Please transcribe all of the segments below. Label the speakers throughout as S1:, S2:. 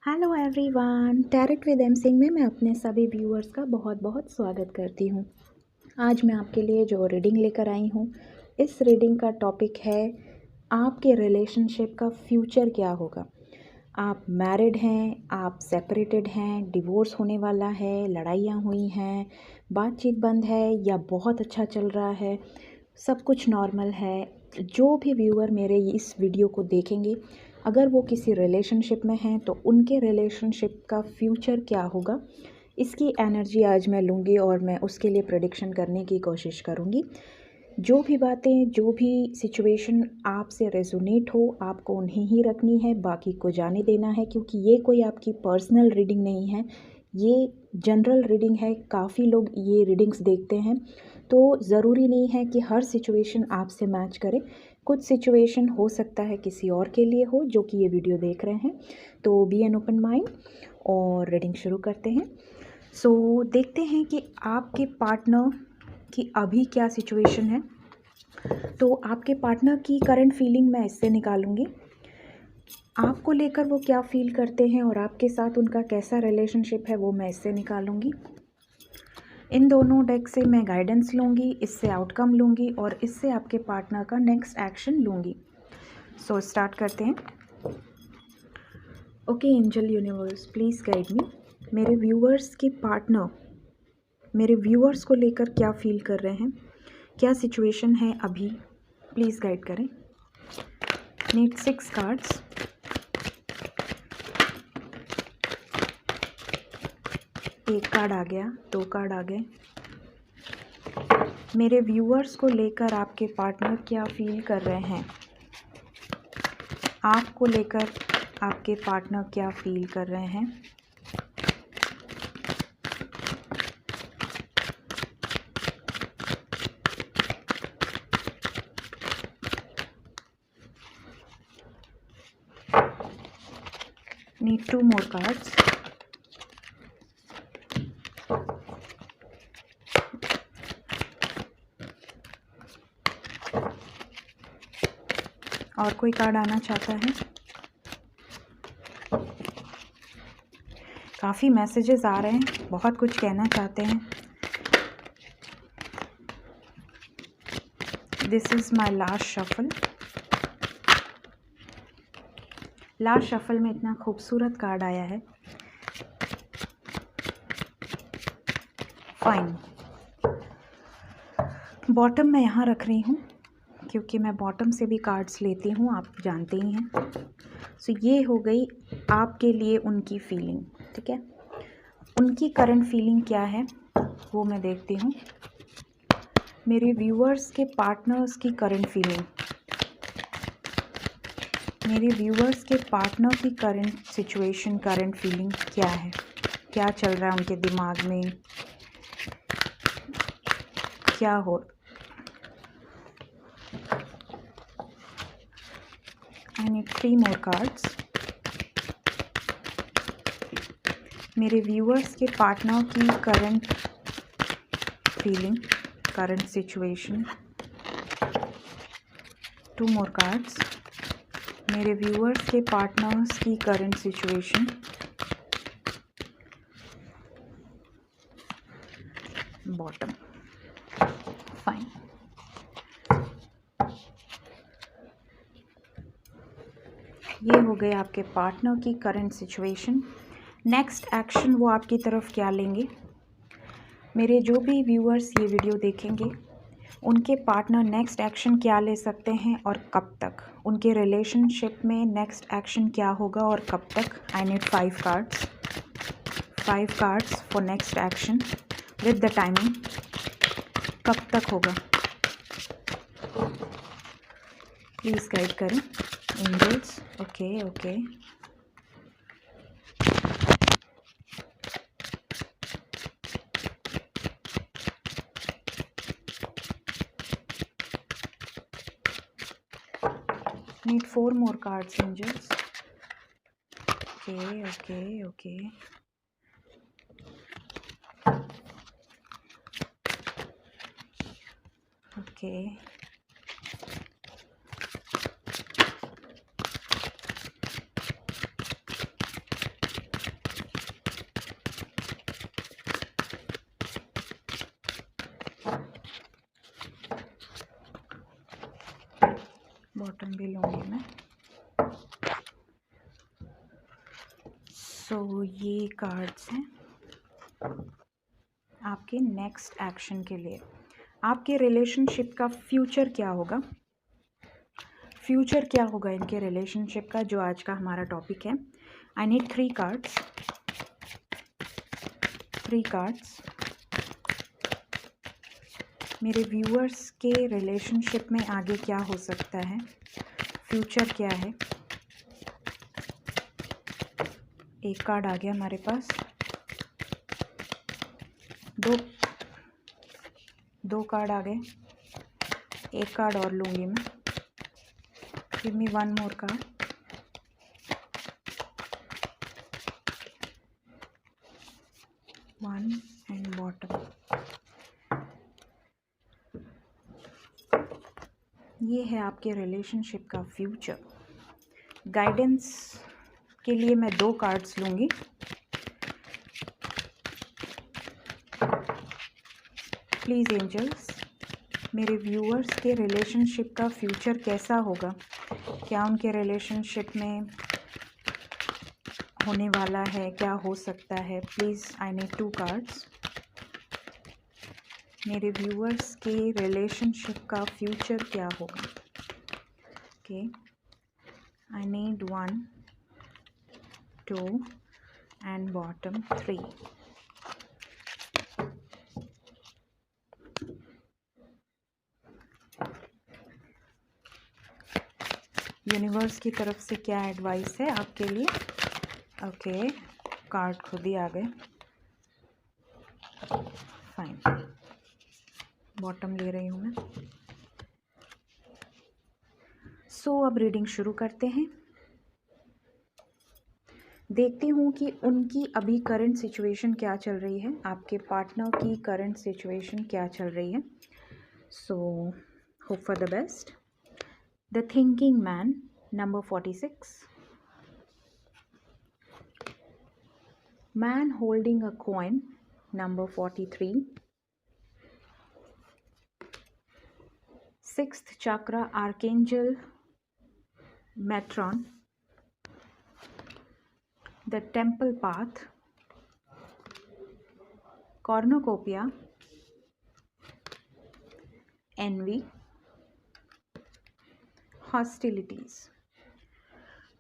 S1: Hello everyone, tarot with M Singh में मैं अपने सभी व्यूअर्स का बहुत बहुत स्वागत करती हूँ। आज मैं आपके लिए जो रीडिंग लेकर आई हूँ, इस रीडिंग का टॉपिक है आपके रिलेशनशिप का फ्यूचर क्या होगा। आप मैरिड हैं, आप सेपरेटेड हैं, डिवोर्स होने वाला है, लड़ाइयाँ हुई हैं, बातचीत बंद है या बहुत अच्छा चल रहा है, सब कुछ नॉर्मल है। जो भी व्यूअर मेरे इस वीडियो को देखेंगे, अगर वो किसी रिलेशनशिप में हैं तो उनके रिलेशनशिप का फ्यूचर क्या होगा, इसकी एनर्जी आज मैं लूँगी और मैं उसके लिए प्रेडिक्शन करने की कोशिश करूँगी। जो भी बातें, जो भी सिचुएशन आपसे रेजोनेट हो, आपको उन्हें ही रखनी है, बाकी को जाने देना है, क्योंकि ये कोई आपकी पर्सनल रीडिंग नहीं है, ये जनरल रीडिंग है। काफ़ी लोग ये रीडिंग्स देखते हैं, तो ज़रूरी नहीं है कि हर सिचुएशन आपसे मैच करे। कुछ सिचुएशन हो सकता है किसी और के लिए हो जो कि ये वीडियो देख रहे हैं। तो बी एन ओपन माइंड और रीडिंग शुरू करते हैं। सो देखते हैं कि आपके पार्टनर की अभी क्या सिचुएशन है। तो आपके पार्टनर की करंट फीलिंग मैं इससे निकालूंगी। आपको लेकर वो क्या फील करते हैं और आपके साथ उनका कैसा रिलेशनशिप है वो मैं इससे निकालूंगी। इन दोनों डेक से मैं गाइडेंस लूँगी, इससे आउटकम लूँगी और इससे आपके पार्टनर का नेक्स्ट एक्शन लूँगी। सो स्टार्ट करते हैं। Okay angel universe, please guide me. मेरे व्यूअर्स के पार्टनर मेरे व्यूअर्स को लेकर क्या फील कर रहे हैं, क्या सिचुएशन है अभी, प्लीज़ गाइड करें। Need 6 cards. एक कार्ड आ गया, 2 कार्ड आ गए। मेरे व्यूअर्स को लेकर आपके पार्टनर क्या फील कर रहे हैं, आपको लेकर आपके पार्टनर क्या फील कर रहे हैं। Need 2 more cards. और कोई कार्ड आना चाहता है। काफ़ी मैसेजेस आ रहे हैं, बहुत कुछ कहना चाहते हैं। This is my last shuffle. Last shuffle में इतना खूबसूरत कार्ड आया है। फाइन। बॉटम मैं यहाँ रख रही हूँ क्योंकि मैं बॉटम से भी कार्ड्स लेती हूँ, आप जानते ही हैं। सो ये हो गई आपके लिए उनकी फीलिंग, ठीक है। उनकी करंट फीलिंग क्या है वो मैं देखती हूँ। मेरे व्यूअर्स के पार्टनर्स की करंट फीलिंग, मेरे व्यूअर्स के पार्टनर की करंट सिचुएशन, करंट फीलिंग क्या है, क्या चल रहा है उनके दिमाग में, क्या हो। I need 3 more cards. मेरे व्यूअर्स के पार्टनर की current feeling, current situation. 2 more cards. मेरे व्यूअर्स के पार्टनर्स की करंट सिचुएशन। बॉटम। फाइन। ये हो गए आपके पार्टनर की करंट सिचुएशन। नेक्स्ट एक्शन वो आपकी तरफ क्या लेंगे। मेरे जो भी व्यूअर्स ये वीडियो देखेंगे, उनके पार्टनर नेक्स्ट एक्शन क्या ले सकते हैं और कब तक, उनके रिलेशनशिप में नेक्स्ट एक्शन क्या होगा और कब तक। I need 5 cards. 5 cards for next action with the timing, कब तक होगा, प्लीज़ गाइड करें angels. Okay okay. Need 4 more cards, angels. Okay, okay, okay. Okay. Bottom भी लूँगी मैं। सो ये कार्ड्स हैं आपके नेक्स्ट एक्शन के लिए। आपके रिलेशनशिप का फ्यूचर क्या होगा, फ्यूचर क्या होगा इनके रिलेशनशिप का, जो आज का हमारा टॉपिक है। I need 3 cards, 3 cards. मेरे व्यूअर्स के रिलेशनशिप में आगे क्या हो सकता है, फ्यूचर क्या है। एक कार्ड आ गया हमारे पास, दो कार्ड आ गए, एक कार्ड और लूँगी मैं। Give me 1 more card. One and bottom. ये है आपके रिलेशनशिप का फ्यूचर। गाइडेंस के लिए मैं 2 कार्ड्स लूँगी। प्लीज़ एंजल्स, मेरे व्यूअर्स के रिलेशनशिप का फ्यूचर कैसा होगा, क्या उनके रिलेशनशिप में होने वाला है, क्या हो सकता है। Please I need 2 cards. मेरे व्यूअर्स के रिलेशनशिप का फ्यूचर क्या होगा। Okay, I need 1, 2 and bottom 3। Universe की तरफ से क्या एडवाइस है आपके लिए। ओके, कार्ड खुद ही आ गए। फाइन, बॉटम ले रही हूँ मैं। सो अब रीडिंग शुरू करते हैं। देखती हूँ कि उनकी अभी करंट सिचुएशन क्या चल रही है, आपके पार्टनर की करंट सिचुएशन क्या चल रही है। So hope for the best. The thinking man, number 46। Man holding a coin, number 43. 6th chakra, Archangel Metron. The Temple Path. Cornucopia. Envy. Hostilities.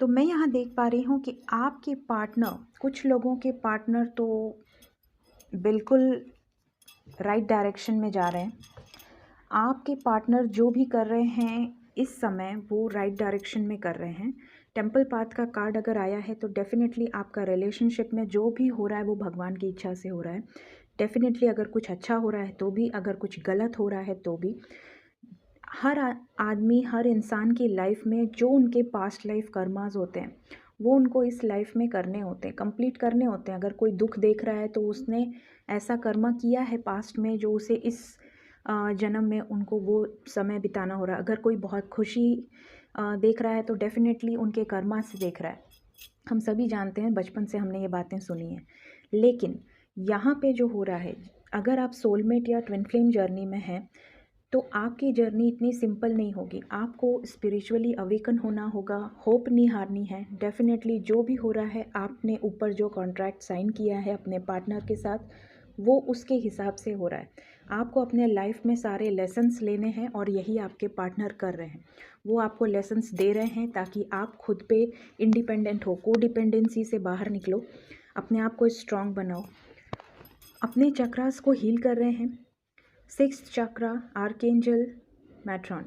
S1: तो मैं यहाँ देख पा रही हूँ कि आपके पार्टनर, कुछ लोगों के पार्टनर तो बिल्कुल राइट डायरेक्शन में जा रहे हैं। आपके पार्टनर जो भी कर रहे हैं इस समय वो राइट डायरेक्शन में कर रहे हैं। टेम्पल पाथ का कार्ड अगर आया है तो डेफिनेटली आपका रिलेशनशिप में जो भी हो रहा है वो भगवान की इच्छा से हो रहा है। डेफिनेटली अगर कुछ अच्छा हो रहा है तो भी, अगर कुछ गलत हो रहा है तो भी, हर आदमी, हर इंसान की लाइफ में जो उनके पास्ट लाइफ कर्मास होते हैं वो उनको इस लाइफ में करने होते हैं, कंप्लीट करने होते हैं। अगर कोई दुख देख रहा है तो उसने ऐसा कर्मा किया है पास्ट में जो उसे इस जन्म में उनको वो समय बिताना हो रहा है। अगर कोई बहुत खुशी देख रहा है तो डेफिनेटली उनके कर्मा से देख रहा है। हम सभी जानते हैं, बचपन से हमने ये बातें सुनी हैं। लेकिन यहाँ पे जो हो रहा है, अगर आप सोलमेट या ट्विन फ्लेम जर्नी में हैं तो आपकी जर्नी इतनी सिंपल नहीं होगी। आपको स्पिरिचुअली अवेकन होना होगा, होप नहीं हारनी है। डेफिनेटली जो भी हो रहा है, आपने ऊपर जो कॉन्ट्रैक्ट साइन किया है अपने पार्टनर के साथ वो उसके हिसाब से हो रहा है। आपको अपने लाइफ में सारे लेसन्स लेने हैं और यही आपके पार्टनर कर रहे हैं। वो आपको लेसन्स दे रहे हैं ताकि आप खुद पे इंडिपेंडेंट हो, कोडिपेंडेंसी से बाहर निकलो, अपने आप को स्ट्रॉन्ग बनाओ, अपने चक्रास को हील कर रहे हैं। 6th चक्रा, आर्कएंजल मैट्रॉन,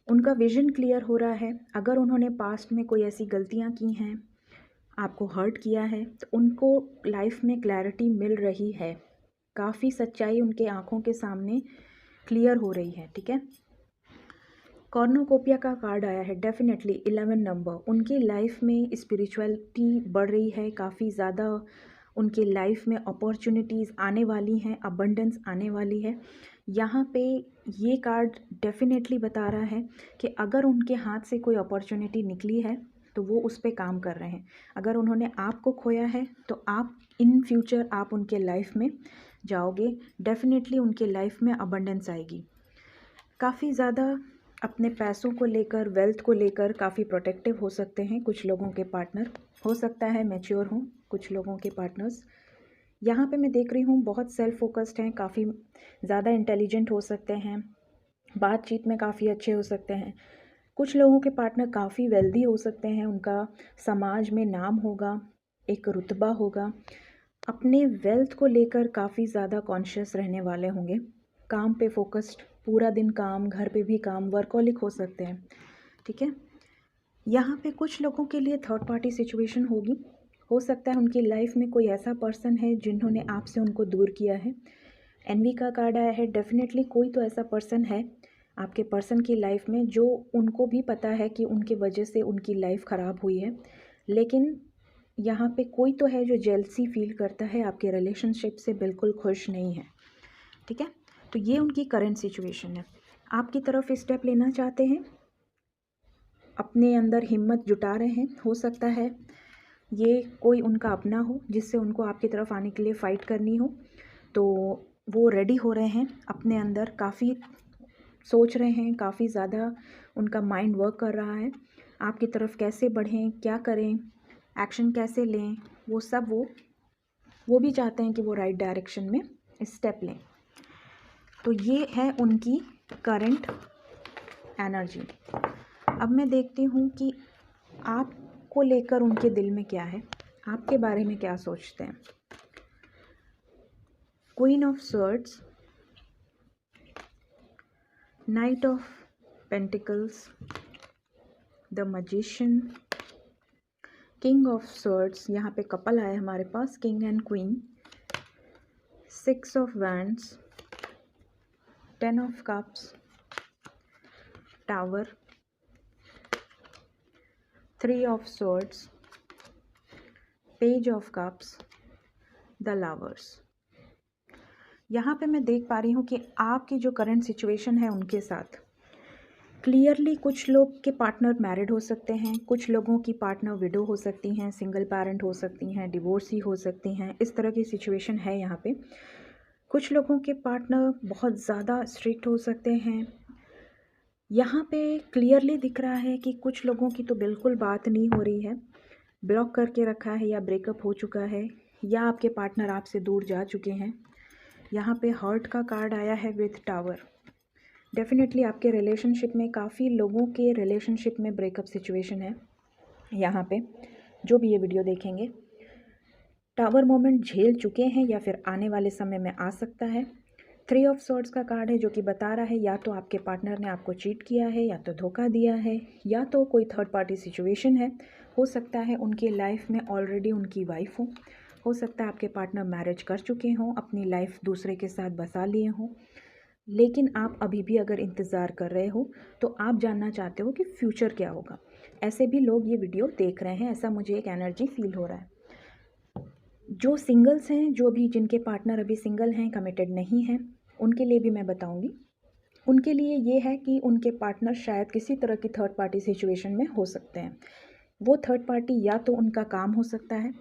S1: उनका विजन क्लियर हो रहा है। अगर उन्होंने पास्ट में कोई ऐसी गलतियां की हैं, आपको हर्ट किया है, तो उनको लाइफ में क्लैरिटी मिल रही है। काफ़ी सच्चाई उनके आँखों के सामने क्लियर हो रही है। ठीक है, कॉर्नोकोपिया का कार्ड आया है। डेफिनेटली 11 नंबर, उनकी लाइफ में स्पिरिचुअलिटी बढ़ रही है, काफ़ी ज़्यादा उनके लाइफ में अपॉर्चुनिटीज़ आने वाली हैं, अबंडेंस आने वाली है। यहाँ पे ये कार्ड डेफिनेटली बता रहा है कि अगर उनके हाथ से कोई अपॉर्चुनिटी निकली है तो वो उस पर काम कर रहे हैं। अगर उन्होंने आपको खोया है तो आप इन फ्यूचर आप उनके लाइफ में जाओगे, डेफिनेटली उनके लाइफ में अबंडेंस आएगी। काफ़ी ज़्यादा अपने पैसों को लेकर, वेल्थ को लेकर काफ़ी प्रोटेक्टिव हो सकते हैं कुछ लोगों के पार्टनर। हो सकता है मैच्योर हों कुछ लोगों के पार्टनर्स। यहाँ पे मैं देख रही हूँ बहुत सेल्फ फोकस्ड हैं, काफ़ी ज़्यादा इंटेलिजेंट हो सकते हैं, बातचीत में काफ़ी अच्छे हो सकते हैं। कुछ लोगों के पार्टनर काफ़ी वेल्दी हो सकते हैं, उनका समाज में नाम होगा, एक रुतबा होगा, अपने वेल्थ को लेकर काफ़ी ज़्यादा कॉन्शियस रहने वाले होंगे, काम पे फोकस्ड, पूरा दिन काम, घर पे भी काम, वर्कहॉलिक हो सकते हैं। ठीक है, यहाँ पे कुछ लोगों के लिए थर्ड पार्टी सिचुएशन होगी। हो सकता है उनकी लाइफ में कोई ऐसा पर्सन है जिन्होंने आपसे उनको दूर किया है। एनवी का कार्ड आया है, डेफिनेटली कोई तो ऐसा पर्सन है आपके पर्सन की लाइफ में जो उनको भी पता है कि उनकी वजह से उनकी लाइफ ख़राब हुई है, लेकिन यहाँ पे कोई तो है जो जेलसी फील करता है, आपके रिलेशनशिप से बिल्कुल खुश नहीं है। ठीक है, तो ये उनकी करंट सिचुएशन है। आपकी तरफ स्टेप लेना चाहते हैं, अपने अंदर हिम्मत जुटा रहे हैं। हो सकता है ये कोई उनका अपना हो जिससे उनको आपकी तरफ आने के लिए फ़ाइट करनी हो, तो वो रेडी हो रहे हैं, अपने अंदर काफ़ी सोच रहे हैं, काफ़ी ज़्यादा उनका माइंड वर्क कर रहा है आपकी तरफ कैसे बढ़ें, क्या करें, एक्शन कैसे लें, वो सब वो भी चाहते हैं कि वो राइट डायरेक्शन में स्टेप लें। तो ये है उनकी करंट एनर्जी। अब मैं देखती हूँ कि आपको लेकर उनके दिल में क्या है, आपके बारे में क्या सोचते हैं। Queen of swords, knight of pentacles, the magician, king of swords, यहाँ पे कपल आया हमारे पास, king and queen, 6 of wands, 10 of cups, tower, 3 of swords, page of cups, the lovers. यहाँ पे मैं देख पा रही हूँ कि आपकी जो करंट सिचुएशन है उनके साथ क्लियरली कुछ लोग के पार्टनर मैरिड हो सकते हैं, कुछ लोगों की पार्टनर विडो हो सकती हैं, सिंगल पेरेंट हो सकती हैं, डिवोर्सी हो सकती हैं, इस तरह की सिचुएशन है यहाँ पे। कुछ लोगों के पार्टनर बहुत ज़्यादा स्ट्रिक्ट हो सकते हैं। यहाँ पे क्लियरली दिख रहा है कि कुछ लोगों की तो बिल्कुल बात नहीं हो रही है, ब्लॉक करके रखा है या ब्रेकअप हो चुका है, या आपके पार्टनर आपसे दूर जा चुके हैं। यहाँ पे हर्ट का कार्ड आया है विथ टावर। डेफिनेटली आपके रिलेशनशिप में काफ़ी लोगों के रिलेशनशिप में ब्रेकअप सिचुएशन है। यहाँ पे जो भी ये वीडियो देखेंगे टावर मोमेंट झेल चुके हैं या फिर आने वाले समय में आ सकता है। 3 ऑफ स्वॉर्ड्स का कार्ड है जो कि बता रहा है या तो आपके पार्टनर ने आपको चीट किया है, या तो धोखा दिया है, या तो कोई थर्ड पार्टी सिचुएशन है। हो सकता है उनकी लाइफ में ऑलरेडी उनकी वाइफ हो सकता है आपके पार्टनर मैरिज कर चुके हों, अपनी लाइफ दूसरे के साथ बसा लिए हों, लेकिन आप अभी भी अगर इंतज़ार कर रहे हो तो आप जानना चाहते हो कि फ्यूचर क्या होगा। ऐसे भी लोग ये वीडियो देख रहे हैं, ऐसा मुझे एक एनर्जी फील हो रहा है। जो सिंगल्स हैं, जो भी जिनके पार्टनर अभी सिंगल हैं, कमिटेड नहीं हैं, उनके लिए भी मैं बताऊंगी। उनके लिए ये है कि उनके पार्टनर शायद किसी तरह की थर्ड पार्टी सिचुएशन में हो सकते हैं। वो थर्ड पार्टी या तो उनका काम हो सकता है,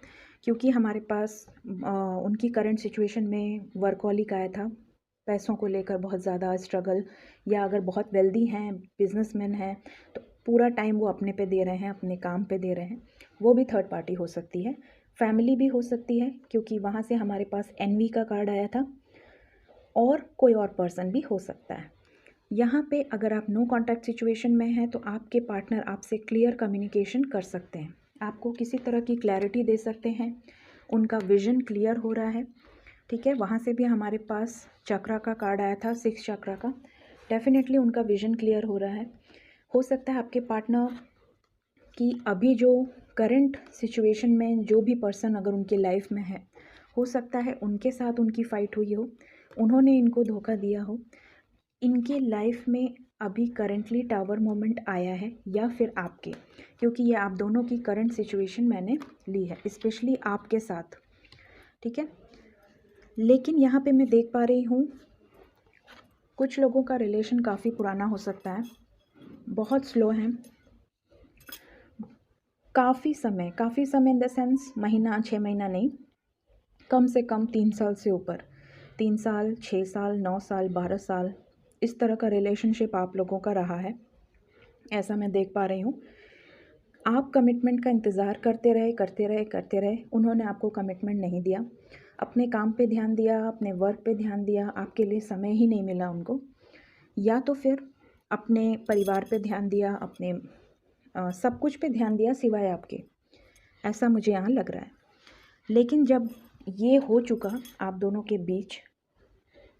S1: क्योंकि हमारे पास उनकी करंट सिचुएशन में वर्कहॉलिक आया था, पैसों को लेकर बहुत ज़्यादा स्ट्रगल, या अगर बहुत वेल्दी हैं, बिजनेसमैन हैं, तो पूरा टाइम वो अपने पे दे रहे हैं, अपने काम पे दे रहे हैं, वो भी थर्ड पार्टी हो सकती है। फैमिली भी हो सकती है, क्योंकि वहाँ से हमारे पास एनवी का कार्ड आया था, और कोई और पर्सन भी हो सकता है। यहाँ पे अगर आप नो कॉन्टैक्ट सिचुएशन में हैं तो आपके पार्टनर आपसे क्लियर कम्युनिकेशन कर सकते हैं, आपको किसी तरह की क्लैरिटी दे सकते हैं, उनका विजन क्लियर हो रहा है। ठीक है, वहाँ से भी हमारे पास चक्रा का कार्ड आया था, 6 चक्रा का। डेफिनेटली उनका विजन क्लियर हो रहा है। हो सकता है आपके पार्टनर की अभी जो करंट सिचुएशन में जो भी पर्सन अगर उनके लाइफ में है, हो सकता है उनके साथ उनकी फ़ाइट हुई हो, उन्होंने इनको धोखा दिया हो, इनके लाइफ में अभी करंटली टावर मोमेंट आया है, या फिर आपके, क्योंकि ये आप दोनों की करंट सिचुएशन मैंने ली है, स्पेशली आपके साथ। ठीक है, लेकिन यहाँ पे मैं देख पा रही हूँ कुछ लोगों का रिलेशन काफ़ी पुराना हो सकता है, बहुत स्लो हैं, काफ़ी समय इन द सेंस महीना 6 महीना नहीं, कम से कम 3 साल से ऊपर, 3 साल, 6 साल, 9 साल, 12 साल, इस तरह का रिलेशनशिप आप लोगों का रहा है। ऐसा मैं देख पा रही हूँ। आप कमिटमेंट का इंतज़ार करते रहे, उन्होंने आपको कमिटमेंट नहीं दिया। अपने काम पे ध्यान दिया, अपने वर्क पे ध्यान दिया, आपके लिए समय ही नहीं मिला उनको। या तो फिर अपने परिवार पे ध्यान दिया, अपने सब कुछ पे ध्यान दिया सिवाय आपके, ऐसा मुझे यहाँ लग रहा है। लेकिन जब ये हो चुका आप दोनों के बीच,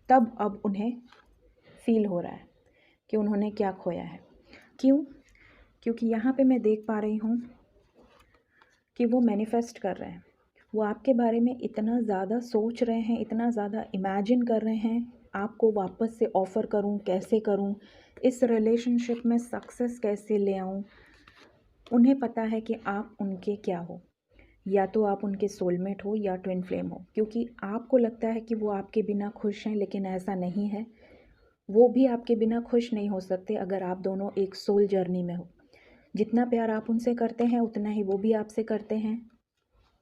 S1: तब अब उन्हें फ़ील हो रहा है कि उन्होंने क्या खोया है। क्यों? क्योंकि यहाँ पे मैं देख पा रही हूँ कि वो मैनिफेस्ट कर रहे हैं। वो आपके बारे में इतना ज़्यादा सोच रहे हैं, इतना ज़्यादा इमेजिन कर रहे हैं, आपको वापस से ऑफ़र करूँ, कैसे करूँ, इस रिलेशनशिप में सक्सेस कैसे ले आऊँ। उन्हें पता है कि आप उनके क्या हो, या तो आप उनके सोलमेट हो या ट्विन फ्लेम हो, क्योंकि आपको लगता है कि वो आपके बिना खुश हैं, लेकिन ऐसा नहीं है। वो भी आपके बिना खुश नहीं हो सकते अगर आप दोनों एक सोल जर्नी में हो। जितना प्यार आप उनसे करते हैं उतना ही वो भी आपसे करते हैं।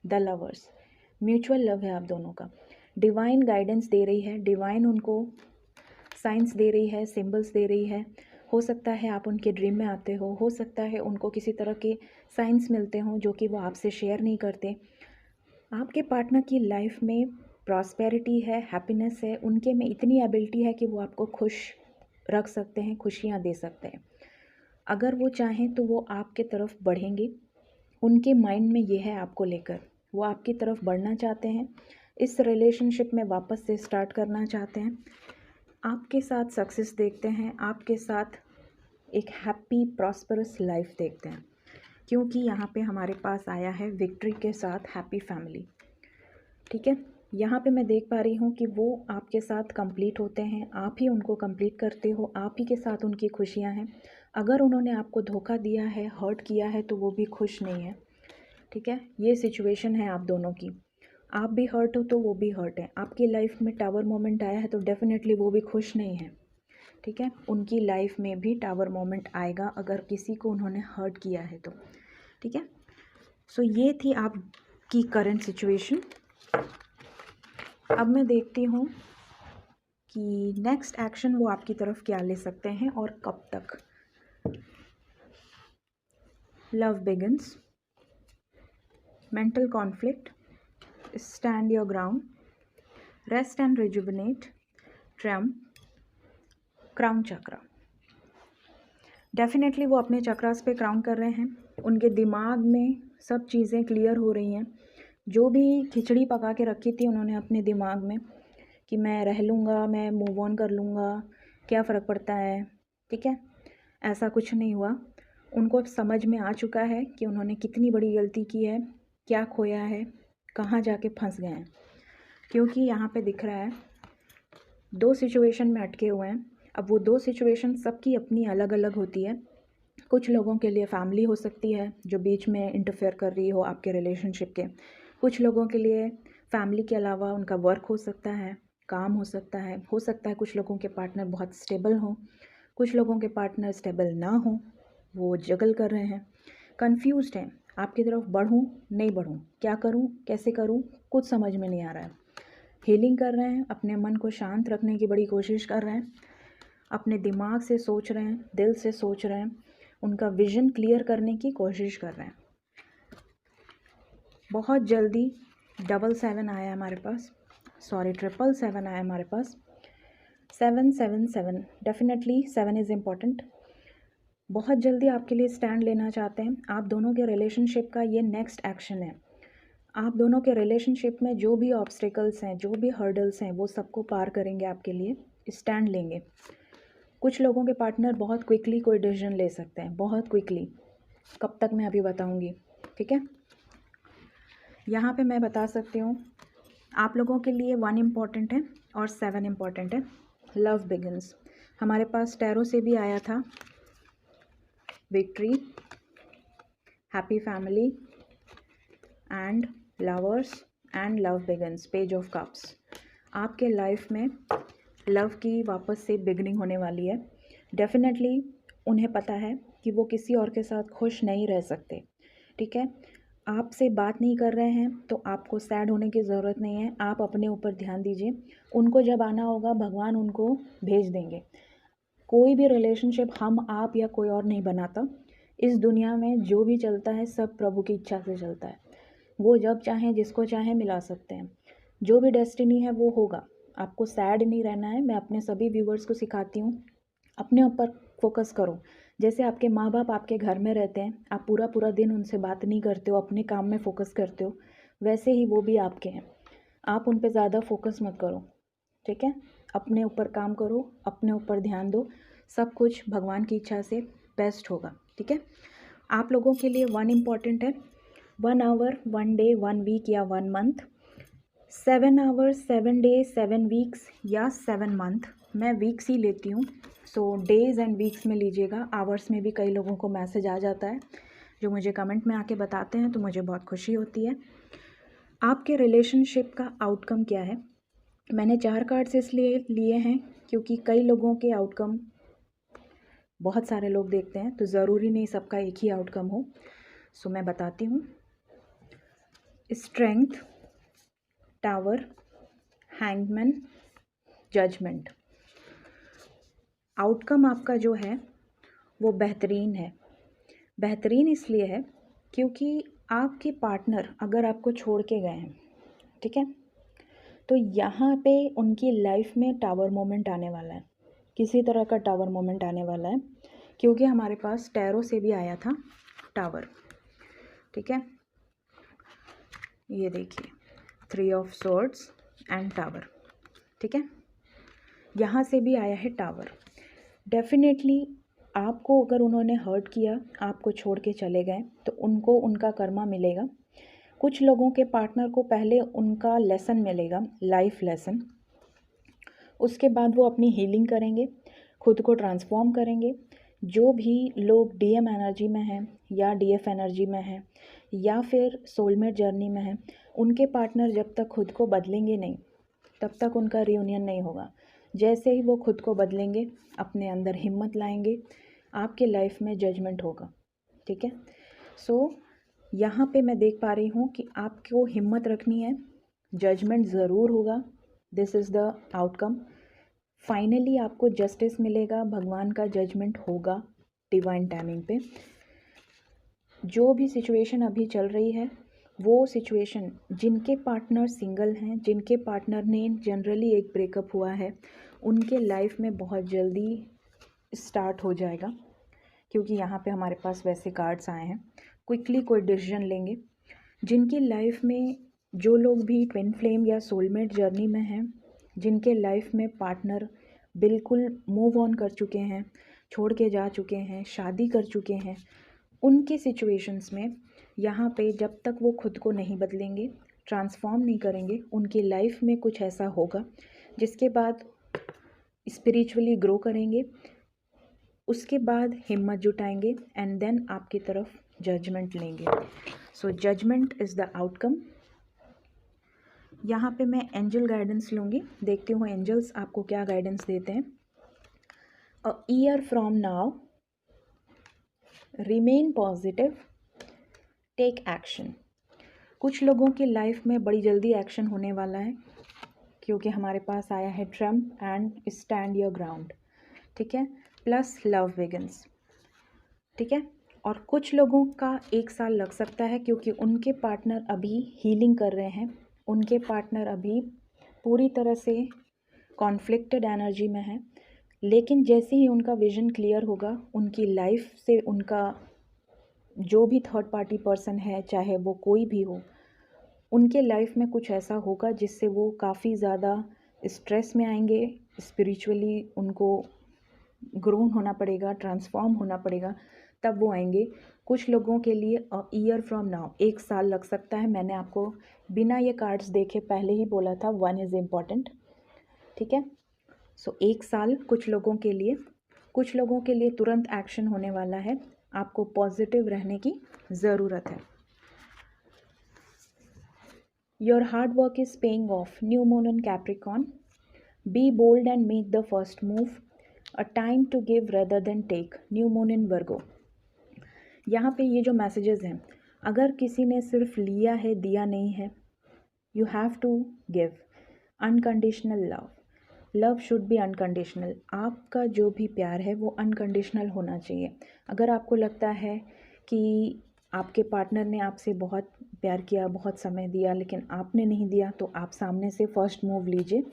S1: द लवर्स, म्यूचुअल लव है आप दोनों का। डिवाइन गाइडेंस दे रही है, डिवाइन उनको साइंस दे रही है, सिंबल्स दे रही है। हो सकता है आप उनके ड्रीम में आते हो सकता है उनको किसी तरह के साइंस मिलते हों जो कि वो आपसे शेयर नहीं करते। आपके पार्टनर की लाइफ में प्रॉस्पेरिटी है, हैप्पीनेस है, उनके में इतनी एबिलिटी है कि वो आपको खुश रख सकते हैं, खुशियाँ दे सकते हैं। अगर वो चाहें तो वो आपके तरफ बढ़ेंगे। उनके माइंड में ये है आपको लेकर, वो आपकी तरफ बढ़ना चाहते हैं, इस रिलेशनशिप में वापस से स्टार्ट करना चाहते हैं, आपके साथ सक्सेस देखते हैं, आपके साथ एक हैप्पी प्रॉस्परस लाइफ देखते हैं। क्योंकि यहाँ पे हमारे पास आया है विक्ट्री के साथ हैप्पी फैमिली। ठीक है, यहाँ पे मैं देख पा रही हूँ कि वो आपके साथ कंप्लीट होते हैं, आप ही उनको कंप्लीट करते हो, आप ही के साथ उनकी खुशियाँ हैं। अगर उन्होंने आपको धोखा दिया है, हर्ट किया है, तो वो भी खुश नहीं है। ठीक है, ये सिचुएशन है आप दोनों की। आप भी हर्ट हो तो वो भी हर्ट है। आपकी लाइफ में टावर मोमेंट आया है तो डेफिनेटली वो भी खुश नहीं है। ठीक है, उनकी लाइफ में भी टावर मोमेंट आएगा अगर किसी को उन्होंने हर्ट किया है तो। ठीक है, सो ये थी आपकी करंट सिचुएशन। अब मैं देखती हूँ कि नेक्स्ट एक्शन वो आपकी तरफ क्या ले सकते हैं और कब तक। Love begins, mental conflict, stand your ground, rest and rejuvenate, Trump, crown chakra. Definitely वो अपने चक्रास पे क्राउन कर रहे हैं, उनके दिमाग में सब चीज़ें क्लियर हो रही हैं। जो भी खिचड़ी पका के रखी थी उन्होंने अपने दिमाग में कि मैं रह लूँगा, मैं मूव ऑन कर लूँगा, क्या फ़र्क पड़ता है। ठीक है, ऐसा कुछ नहीं हुआ। उनको अब समझ में आ चुका है कि उन्होंने कितनी बड़ी गलती की है, क्या खोया है, कहाँ जाके फंस गए हैं। क्योंकि यहाँ पे दिख रहा है 2 सिचुएशन में अटके हुए हैं। अब वो 2 सिचुएशन सबकी अपनी अलग अलग होती है। कुछ लोगों के लिए फैमिली हो सकती है जो बीच में इंटरफेयर कर रही हो आपके रिलेशनशिप के। कुछ लोगों के लिए फैमिली के अलावा उनका वर्क हो सकता है, काम हो सकता है। कुछ लोगों के पार्टनर बहुत स्टेबल हों, कुछ लोगों के पार्टनर स्टेबल ना हों, वो जगल कर रहे हैं, कन्फ्यूज्ड हैं, आपकी तरफ बढ़ूँ, नहीं बढ़ूँ, क्या करूँ, कैसे करूँ, कुछ समझ में नहीं आ रहा है। हीलिंग कर रहे हैं, अपने मन को शांत रखने की बड़ी कोशिश कर रहे हैं, अपने दिमाग से सोच रहे हैं, दिल से सोच रहे हैं, उनका विज़न क्लियर करने की कोशिश कर रहे हैं। बहुत जल्दी 777 आया हमारे पास, 777 आया हमारे पास। 777, डेफिनेटली 7 इज़ इम्पॉर्टेंट। बहुत जल्दी आपके लिए स्टैंड लेना चाहते हैं। आप दोनों के रिलेशनशिप का ये नेक्स्ट एक्शन है। आप दोनों के रिलेशनशिप में जो भी ऑब्स्टिकल्स हैं, जो भी हर्डल्स हैं, वो सबको पार करेंगे, आपके लिए स्टैंड लेंगे। कुछ लोगों के पार्टनर बहुत क्विकली कोई डिसीजन ले सकते हैं, बहुत क्विकली। कब तक मैं अभी बताऊंगी। ठीक है, यहाँ पे मैं बता सकती हूँ आप लोगों के लिए 1 इम्पॉर्टेंट है और 7 इम्पॉर्टेंट है। लव बिगिंस हमारे पास टैरो से भी आया था, victory, happy family and lovers and love begins, page of cups. आपके लाइफ में लव की वापस से बिगनिंग होने वाली है। डेफिनेटली उन्हें पता है कि वो किसी और के साथ खुश नहीं रह सकते। ठीक है, आपसे बात नहीं कर रहे हैं तो आपको सैड होने की ज़रूरत नहीं है। आप अपने ऊपर ध्यान दीजिए, उनको जब आना होगा भगवान उनको भेज देंगे। कोई भी रिलेशनशिप हम आप या कोई और नहीं बनाता। इस दुनिया में जो भी चलता है सब प्रभु की इच्छा से चलता है। वो जब चाहें जिसको चाहें मिला सकते हैं। जो भी डेस्टिनी है वो होगा। आपको सैड नहीं रहना है। मैं अपने सभी व्यूवर्स को सिखाती हूँ, अपने ऊपर फोकस करो। जैसे आपके माँ बाप आपके घर में रहते हैं, आप पूरा पूरा दिन उनसे बात नहीं करते हो, अपने काम में फ़ोकस करते हो, वैसे ही वो भी आपके हैं। आप उन पे ज़्यादा फोकस मत करो, ठीक है। अपने ऊपर काम करो, अपने ऊपर ध्यान दो, सब कुछ भगवान की इच्छा से बेस्ट होगा, ठीक है। आप लोगों के लिए 1 इम्पॉर्टेंट है, 1 आवर 1 डे 1 वीक या 1 मंथ, 7 आवर्स 7 डे 7 वीक्स या 7 मंथ। मैं वीक्स ही लेती हूँ, सो डेज़ एंड वीक्स में लीजिएगा। आवर्स में भी कई लोगों को मैसेज आ जाता है जो मुझे कमेंट में आके बताते हैं, तो मुझे बहुत खुशी होती है। आपके रिलेशनशिप का आउटकम क्या है? मैंने 4 कार्ड्स इसलिए लिए हैं क्योंकि कई लोगों के आउटकम बहुत सारे लोग देखते हैं, तो ज़रूरी नहीं सबका एक ही आउटकम हो। सो मैं बताती हूँ। Strength, tower, hangman, judgement. Outcome आपका जो है वो बेहतरीन है। बेहतरीन इसलिए है क्योंकि आपके पार्टनर अगर आपको छोड़ के गए हैं, ठीक है, तो यहाँ पे उनकी लाइफ में टावर मोमेंट आने वाला है। किसी तरह का टावर मोमेंट आने वाला है, क्योंकि हमारे पास टैरो से भी आया था टावर, ठीक है। ये देखिए 3 ऑफ स्वॉर्ड्स एंड टावर, ठीक है। यहाँ से भी आया है टावर। डेफिनेटली आपको अगर उन्होंने हर्ट किया, आपको छोड़ के चले गए, तो उनको उनका कर्मा मिलेगा। कुछ लोगों के पार्टनर को पहले उनका लेसन मिलेगा, लाइफ लेसन। उसके बाद वो अपनी हीलिंग करेंगे, खुद को ट्रांसफॉर्म करेंगे। जो भी लोग डीएम एनर्जी में हैं या डीएफ एनर्जी में हैं या फिर सोलमेट जर्नी में हैं, उनके पार्टनर जब तक खुद को बदलेंगे नहीं, तब तक उनका रियूनियन नहीं होगा। जैसे ही वो खुद को बदलेंगे, अपने अंदर हिम्मत लाएंगे, आपके लाइफ में जजमेंट होगा, ठीक है। सो यहाँ पे मैं देख पा रही हूँ कि आपको हिम्मत रखनी है, जजमेंट ज़रूर होगा। This is the outcome. Finally आपको जस्टिस मिलेगा, भगवान का जजमेंट होगा डिवाइन टाइमिंग पे। जो भी सिचुएशन अभी चल रही है, वो सिचुएशन जिनके पार्टनर सिंगल हैं, जिनके पार्टनर ने जनरली एक ब्रेकअप हुआ है, उनके लाइफ में बहुत जल्दी स्टार्ट हो जाएगा, क्योंकि यहाँ पे हमारे पास वैसे कार्ड्स आए हैं। क्विकली कोई डिसीजन लेंगे। जिनकी लाइफ में जो लोग भी ट्विन फ्लेम या सोलमेट जर्नी में हैं, जिनके लाइफ में पार्टनर बिल्कुल मूव ऑन कर चुके हैं, छोड़ के जा चुके हैं, शादी कर चुके हैं, उनके सिचुएशंस में यहाँ पे जब तक वो खुद को नहीं बदलेंगे, ट्रांसफॉर्म नहीं करेंगे, उनकी लाइफ में कुछ ऐसा होगा जिसके बाद स्पिरिचुअली ग्रो करेंगे, उसके बाद हिम्मत जुटाएंगे एंड देन आपकी तरफ जजमेंट लेंगे। सो जजमेंट इज़ द आउटकम। यहाँ पे मैं एंजल गाइडेंस लूँगी, देखती हूँ एंजल्स आपको क्या गाइडेंस देते हैं। A year from now, remain positive, take action. कुछ लोगों की लाइफ में बड़ी जल्दी एक्शन होने वाला है, क्योंकि हमारे पास आया है Trump and stand your ground, ठीक है, प्लस लव बिगिंस, ठीक है। और कुछ लोगों का 1 साल लग सकता है, क्योंकि उनके पार्टनर अभी हीलिंग कर रहे हैं, उनके पार्टनर अभी पूरी तरह से कॉन्फ्लिक्टेड एनर्जी में है। लेकिन जैसे ही उनका विजन क्लियर होगा, उनकी लाइफ से उनका जो भी थर्ड पार्टी पर्सन है, चाहे वो कोई भी हो, उनके लाइफ में कुछ ऐसा होगा जिससे वो काफ़ी ज़्यादा स्ट्रेस में आएंगे। स्पिरिचुअली उनको ग्रोन होना पड़ेगा, ट्रांसफॉर्म होना पड़ेगा, तब वो आएंगे। कुछ लोगों के लिए अ ईयर फ्रॉम नाउ, 1 साल लग सकता है। मैंने आपको बिना ये कार्ड्स देखे पहले ही बोला था 1 इज़ इम्पॉर्टेंट, ठीक है। सो 1 साल कुछ लोगों के लिए, कुछ लोगों के लिए तुरंत एक्शन होने वाला है। आपको पॉजिटिव रहने की ज़रूरत है। Your hard work is paying off, new moon in Capricorn, be bold and make the first move, a time to give rather than take, new moon in Virgo. यहाँ पे ये जो मैसेजेस हैं, अगर किसी ने सिर्फ लिया है, दिया नहीं है, you have to give unconditional love. Love should be unconditional. आपका जो भी प्यार है वो अनकंडीशनल होना चाहिए। अगर आपको लगता है कि आपके पार्टनर ने आपसे बहुत प्यार किया, बहुत समय दिया, लेकिन आपने नहीं दिया, तो आप सामने से फर्स्ट मूव लीजिए।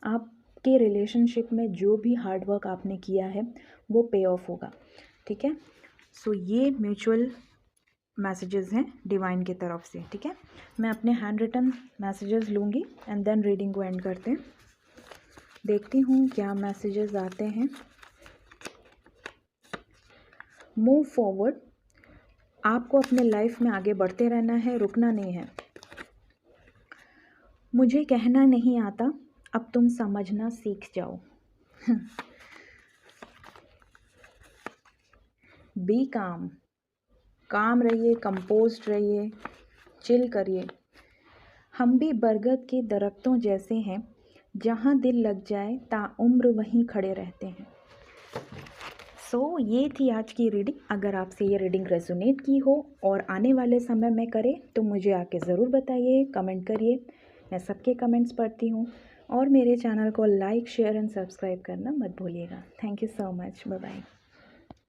S1: आपके रिलेशनशिप में जो भी हार्ड वर्क आपने किया है वो पे ऑफ होगा, ठीक है। सो ये म्यूचुअल मैसेजेस हैं डिवाइन की तरफ से, ठीक है। मैं अपने हैंड रिटन मैसेजेस लूँगी एंड देन रीडिंग को एंड करते हैं। देखती हूँ क्या मैसेजेस आते हैं। Move forward. आपको अपने लाइफ में आगे बढ़ते रहना है, रुकना नहीं है। मुझे कहना नहीं आता, अब तुम समझना सीख जाओ। बी काम। काम रहिए, कंपोज्ड रहिए, चिल करिए। हम भी बरगद के दरख्तों जैसे हैं, जहाँ दिल लग जाए ताउम्र वहीं खड़े रहते हैं। सो ये थी आज की रीडिंग। अगर आपसे ये रीडिंग रेजोनेट की हो और आने वाले समय में करे तो मुझे आके ज़रूर बताइए, कमेंट करिए। मैं सबके कमेंट्स पढ़ती हूँ। और मेरे चैनल को लाइक, शेयर एंड सब्सक्राइब करना मत भूलिएगा। Thank you so much. Bye bye.